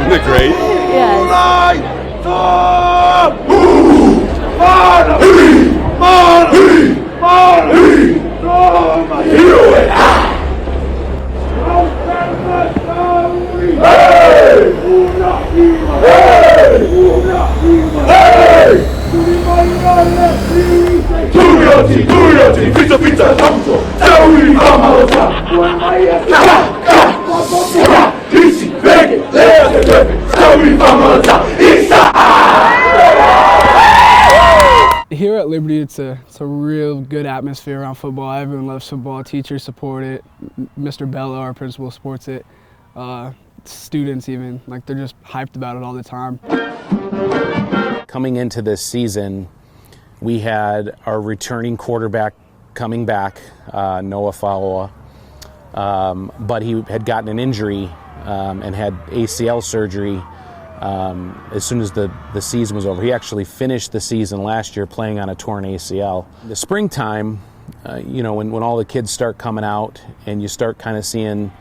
Isn't it great? Yes. Here at Liberty, it's a real good atmosphere around football. Everyone loves football. Teachers support it. Mr. Bella, our principal, supports it. Students even, like, they're just hyped about it all the time. Coming into this season, we had our returning quarterback coming back, Noah Faloa, but he had gotten an injury and had ACL surgery as soon as the season was over. He actually finished the season last year playing on a torn ACL. The springtime, when all the kids start coming out and you start kind of seeing,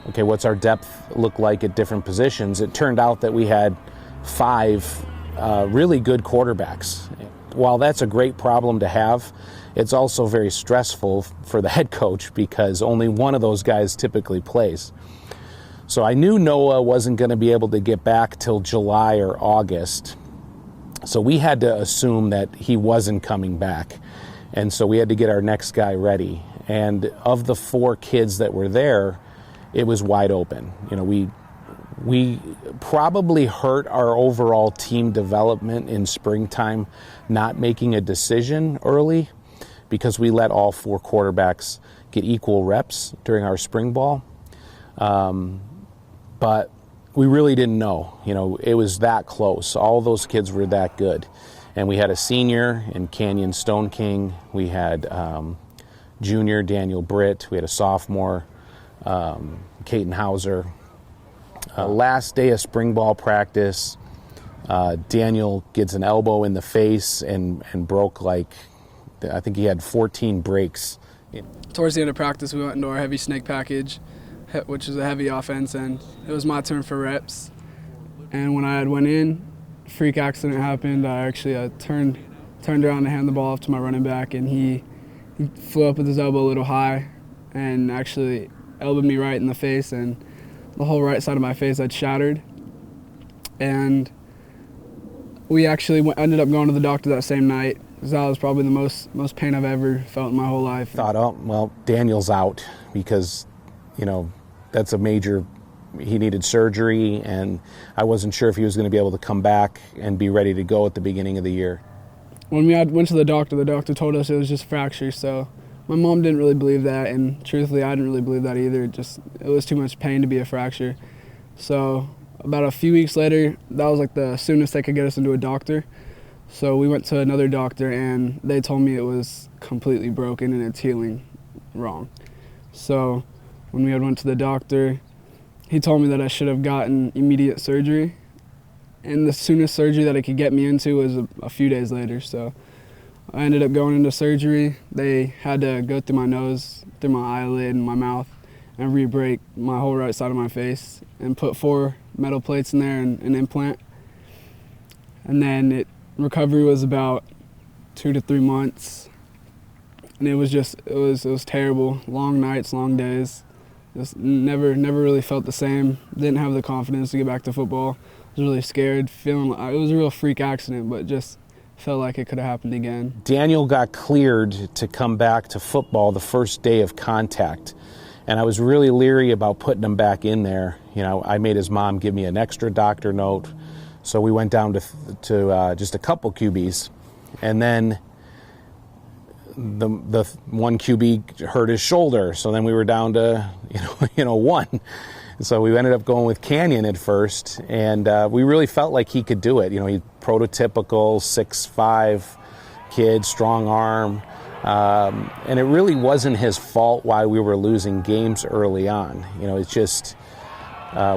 okay, what's our depth look like at different positions, it turned out that we had 5 really good quarterbacks. While that's a great problem to have, it's also very stressful for the head coach because only one of those guys typically plays. So I knew Noah wasn't going to be able to get back till July or August. So we had to assume that he wasn't coming back. And so we had to get our next guy ready. And of the 4 kids that were there, it was wide open. We probably hurt our overall team development in springtime not making a decision early because we let all 4 quarterbacks get equal reps during our spring ball. But we really didn't know. It was that close. All those kids were that good. And we had a senior in Canyon Stone King. We had junior Daniel Britt. We had a sophomore, Caton Hauser. Last day of spring ball practice, Daniel gets an elbow in the face and broke, I think he had 14 breaks. Towards the end of practice, we went into our heavy snake package, which is a heavy offense, and it was my turn for reps. And when I had went in, freak accident happened. I actually turned around to hand the ball off to my running back, and he flew up with his elbow a little high and actually elbowed me right in the face, and the whole right side of my face had shattered. And we actually ended up going to the doctor that same night, because that was probably the most pain I've ever felt in my whole life. Thought, oh, well, Daniel's out because, that's a major, he needed surgery, and I wasn't sure if he was going to be able to come back and be ready to go at the beginning of the year. When we went to the doctor told us it was just a fracture, so my mom didn't really believe that, and truthfully, I didn't really believe that either. It was too much pain to be a fracture. So about a few weeks later, that was like the soonest they could get us into a doctor. So we went to another doctor, and they told me it was completely broken and it's healing wrong. So when we went to the doctor, he told me that I should have gotten immediate surgery, and the soonest surgery that it could get me into was a few days later. So I ended up going into surgery. They had to go through my nose, through my eyelid and my mouth, and re-break my whole right side of my face and put 4 metal plates in there and an implant. And then recovery was about 2 to 3 months, and it was terrible. Long nights, long days. Just never really felt the same. Didn't have the confidence to get back to football. Was really scared, feeling like it was a real freak accident, but just felt like it could have happened again. Daniel got cleared to come back to football the first day of contact, and I was really leery about putting him back in there. I made his mom give me an extra doctor note, so we went down to just a couple QBs, and then the one QB hurt his shoulder, so then we were down to one. So we ended up going with Canyon at first, and we really felt like he could do it. He's prototypical 6'5", kid, strong arm, and it really wasn't his fault why we were losing games early on. You know, it's just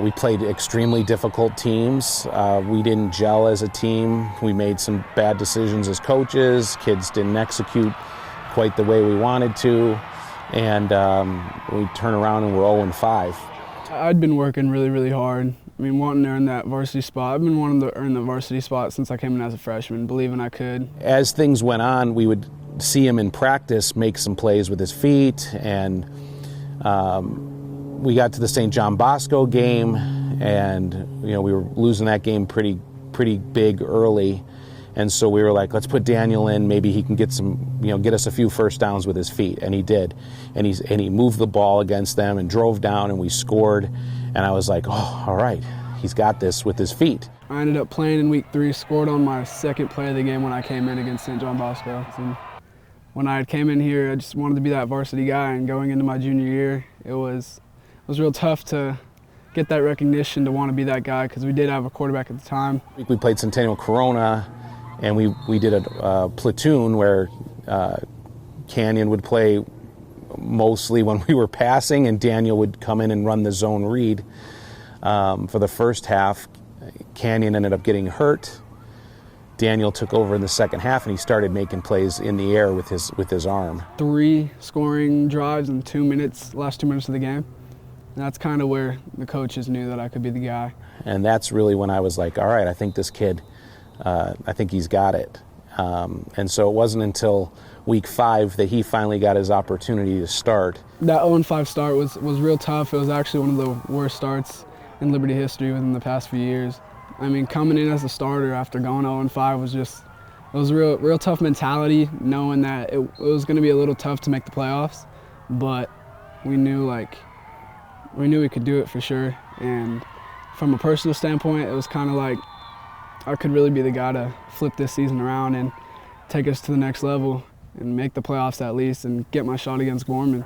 we played extremely difficult teams. We didn't gel as a team. We made some bad decisions as coaches. Kids didn't execute quite the way we wanted to, and we turn around and we're 0-5. I'd been working really, really hard. I mean, wanting to earn that varsity spot. I've been wanting to earn the varsity spot since I came in as a freshman, believing I could. As things went on, we would see him in practice make some plays with his feet, and we got to the St. John Bosco game, and you know, we were losing that game pretty big early, and so we were like, let's put Daniel in. Maybe he can get us a few first downs with his feet, and he did, and he moved the ball against them and drove down, and we scored. And I was like, oh, all right, he's got this with his feet. I ended up playing in week 3, scored on my second play of the game when I came in against St. John Bosco. And when I came in here, I just wanted to be that varsity guy, and going into my junior year, it was real tough to get that recognition to want to be that guy, because we did have a quarterback at the time. We played Centennial Corona, and we did a platoon where Canyon would play mostly when we were passing, and Daniel would come in and run the zone read. For the first half, Canyon ended up getting hurt. Daniel took over in the second half, and he started making plays in the air with his arm. 3 scoring drives in 2 minutes, last 2 minutes of the game. And that's kind of where the coaches knew that I could be the guy. And that's really when I was like, all right, I think this kid, I think he's got it. And so it wasn't until week 5 that he finally got his opportunity to start. That 0-5 start was real tough. It was actually one of the worst starts in Liberty history within the past few years. I mean, coming in as a starter after going 0-5 was just, it was a real tough mentality, knowing that it was going to be a little tough to make the playoffs, but we knew we could do it for sure. And from a personal standpoint, it was kind of like I could really be the guy to flip this season around and take us to the next level and make the playoffs at least and get my shot against Gorman.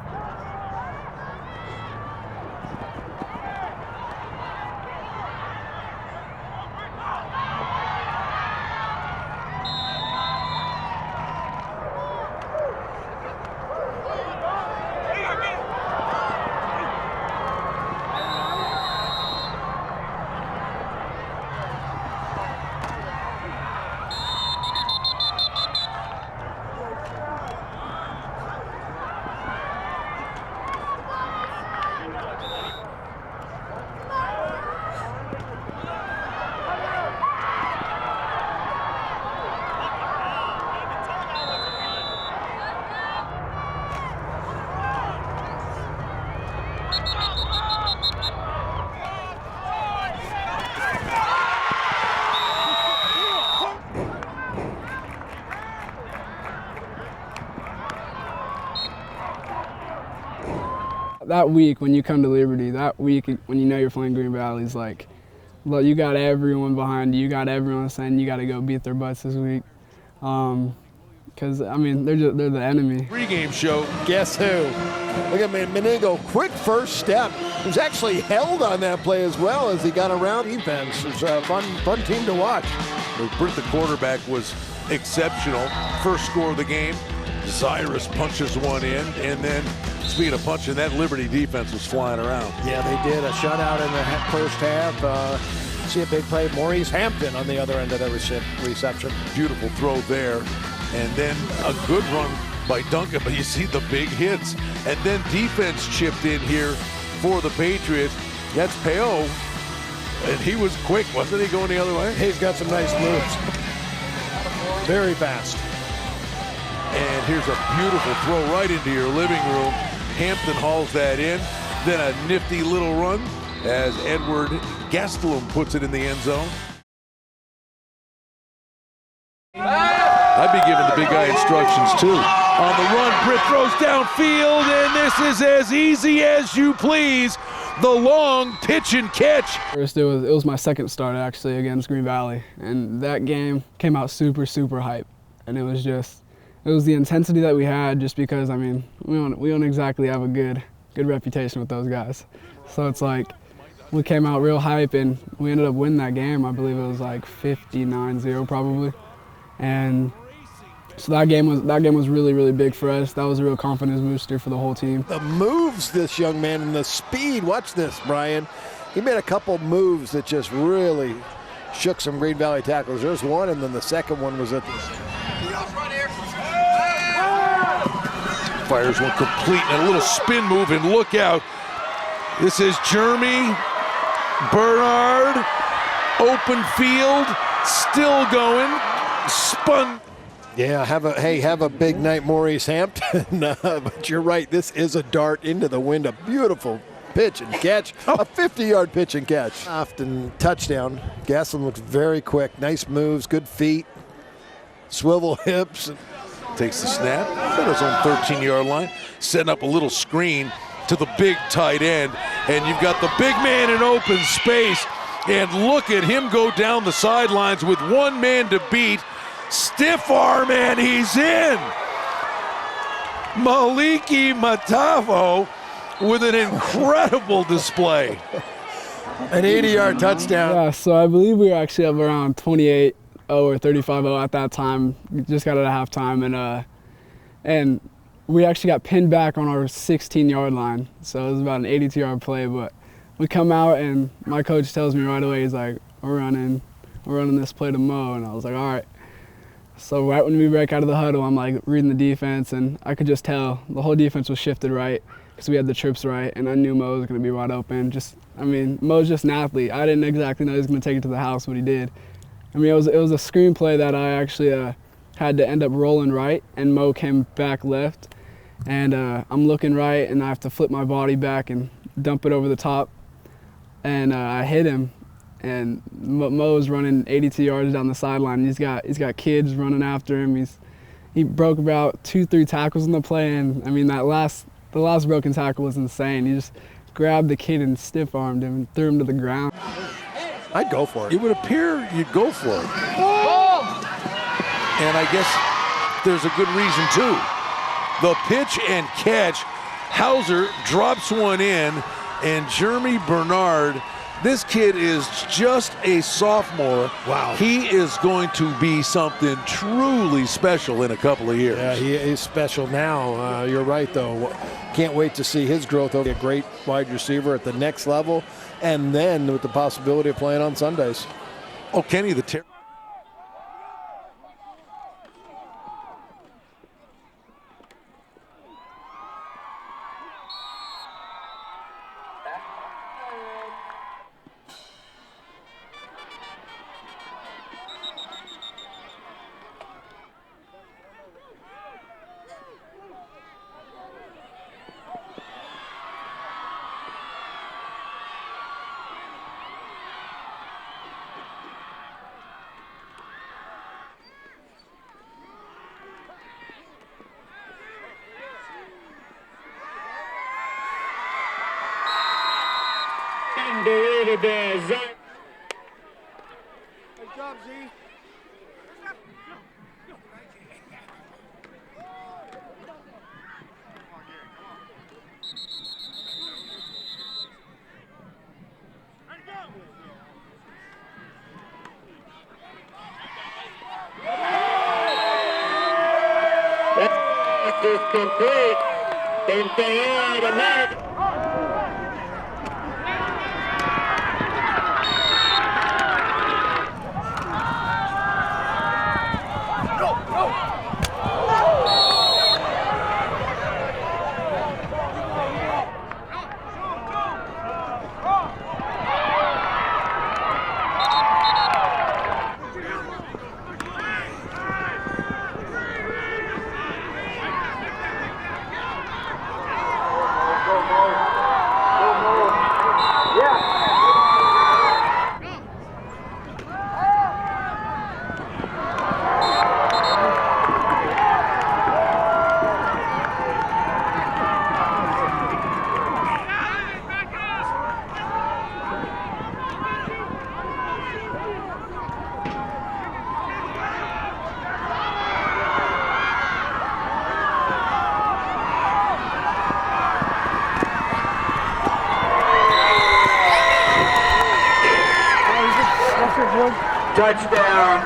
That week when you come to Liberty, that week when you know you're playing Green Valley, is like, look, you got everyone behind you. You got everyone saying you got to go beat their butts this week. Because, I mean, they're the enemy. Pre-game show. Guess who? Look at Menigo, quick first step. He was actually held on that play as well as he got around defense. It was a fun team to watch. BRITT, the quarterback, was exceptional. First score of the game, ZYRUS punches one in, and then, speaking of punching, that Liberty defense was flying around. Yeah, they did a shutout in the first half. See a big play. Maurice Hampton on the other end of the reception. Beautiful throw there. And then a good run by Duncan, but you see the big hits. And then defense chipped in here for the Patriots. That's Peo, and he was quick, wasn't he, going the other way? He's got some nice moves. Very fast. And here's a beautiful throw right into your living room. Hampton hauls that in. Then a nifty little run as Edward Gastelum puts it in the end zone. I'd be giving the big guy instructions too. On the run, BRITT throws downfield, and this is as easy as you please. The long pitch and catch. First, it was my second start actually against Green Valley, and that game came out super hype, and it was the intensity that we had, just because, I mean, we don't exactly have a good reputation with those guys. So it's like we came out real hype, and we ended up winning that game. I believe it was like 59-0 probably. And So that game was really, really big for us. That was a real confidence booster for the whole team. The moves this young man and the speed. Watch this, Brian. He made a couple moves that just really shook some Green Valley tackles. There's one, and then the second one was at the... Fires one complete and a little spin move, and look out. This is Jeremy Bernard, open field, still going, spun. Yeah, have a big night, Maurice Hampton. But you're right, this is a dart into the wind, a beautiful pitch and catch, a 50-yard pitch and catch. Often touchdown. Gaslin looks very quick, nice moves, good feet, swivel hips. Takes the snap at his own 13-yard line, setting up a little screen to the big tight end, and you've got the big man in open space, and look at him go down the sidelines with one man to beat. Stiff arm, and he's in. Maliki Matavo with an incredible display. An 80-yard touchdown. Yeah, so I believe we were actually up around 28-0 or 35-0 at that time. We just got it at halftime, and we actually got pinned back on our 16-yard line. So it was about an 82-yard play, but we come out and my coach tells me right away, he's like, we're running this play to Mo, and I was like, all right. So right when we break out of the huddle, I'm like reading the defense, and I could just tell the whole defense was shifted right because we had the trips right, and I knew Mo was going to be wide open. Mo's just an athlete. I didn't exactly know he was going to take it to the house, but he did. It was a screenplay that I actually had to end up rolling right, and Mo came back left, and I'm looking right, and I have to flip my body back and dump it over the top, and I hit him. And Mo's running 82 yards down the sideline. He's got kids running after him. He broke about 2-3 tackles in the play, and the last broken tackle was insane. He just grabbed the kid and stiff armed him and threw him to the ground. I'd go for it. It would appear you'd go for it. And I guess there's a good reason too. The pitch and catch, Hauser drops one in, and Jeremy Bernard, this kid is just a sophomore. Wow. He is going to be something truly special in a couple of years. Yeah, he is special now. You're right, though. Can't wait to see his growth. He'll be a great wide receiver at the next level, and then with the possibility of playing on Sundays. Oh, Kenny, Good job, Z. That is complete. Inside a minute. Touchdown.